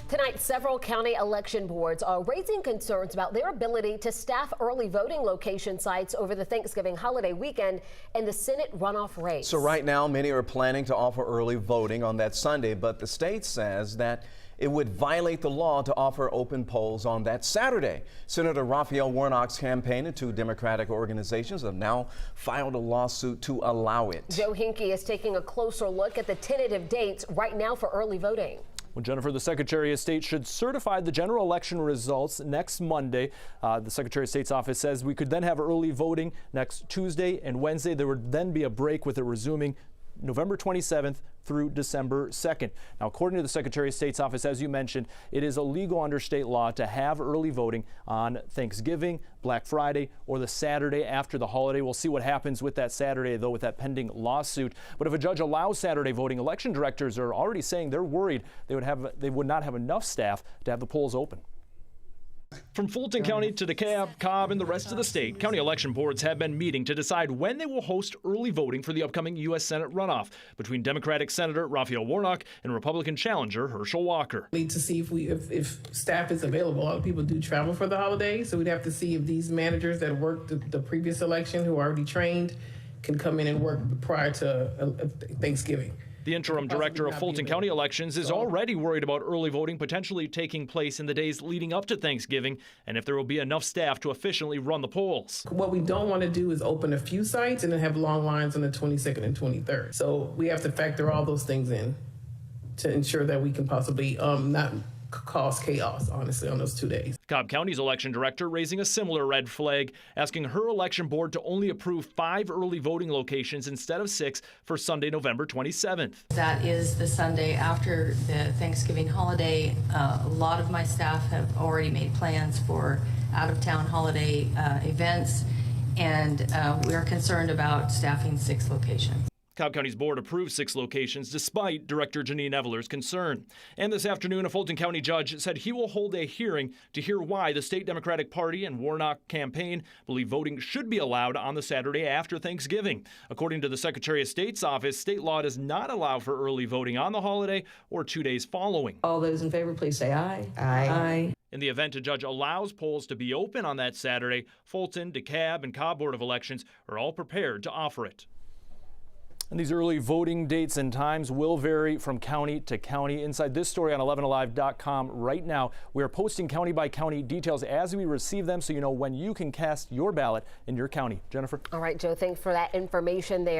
Tonight, several county election boards are raising concerns about their ability to staff early voting location sites over the Thanksgiving holiday weekend and the Senate runoff race. So right now, many are planning to offer early voting on that Sunday, but the state says that it would violate the law to offer open polls on that Saturday. Senator Raphael Warnock's campaign and two Democratic organizations have now filed a lawsuit to allow it. Joe Hinkie is taking a closer look at the tentative dates right now for early voting. Well, Jennifer, the Secretary of State should certify the general election results next Monday. The Secretary of State's office says we could then have early voting next Tuesday and Wednesday. There would then be a break with it resuming November 27th through December 2nd. Now, according to the Secretary of State's office, as you mentioned, it is illegal under state law to have early voting on Thanksgiving, Black Friday, or the Saturday after the holiday. We'll see what happens with that Saturday, though, with that pending lawsuit. But if a judge allows Saturday voting, election directors are already saying they're worried they would not have enough staff to have the polls open. From Fulton County to DeKalb, Cobb, and the rest of the state, county election boards have been meeting to decide when they will host early voting for the upcoming U.S. Senate runoff between Democratic Senator Raphael Warnock and Republican challenger Herschel Walker. We need to see if staff is available. A lot of people do travel for the holidays, so we'd have to see if these managers that worked the previous election who are already trained can come in and work prior to Thanksgiving. The interim director of Fulton County Elections is already worried about early voting potentially taking place in the days leading up to Thanksgiving and if there will be enough staff to efficiently run the polls. What we don't want to do is open a few sites and then have long lines on the 22nd and 23rd. So we have to factor all those things in to ensure that we can possibly not cause chaos, honestly, on those 2 days. Cobb County's election director raising a similar red flag, asking her election board to only approve 5 early voting locations instead of 6 for Sunday, November 27th. That is the Sunday after the Thanksgiving holiday. A lot of my staff have already made plans for out-of-town holiday events, and we're concerned about staffing 6 locations. Cobb County's board approved 6 locations despite Director Janine Eveler's concern. And this afternoon, a Fulton County judge said he will hold a hearing to hear why the state Democratic Party and Warnock campaign believe voting should be allowed on the Saturday after Thanksgiving. According to the Secretary of State's office, state law does not allow for early voting on the holiday or 2 days following. All those in favor, please say aye. Aye. Aye. In the event a judge allows polls to be open on that Saturday, Fulton, DeKalb, and Cobb Board of Elections are all prepared to offer it. And these early voting dates and times will vary from county to county. Inside this story on 11alive.com right now, we are posting county by county details as we receive them so you know when you can cast your ballot in your county. Jennifer? All right, Joe, thanks for that information there.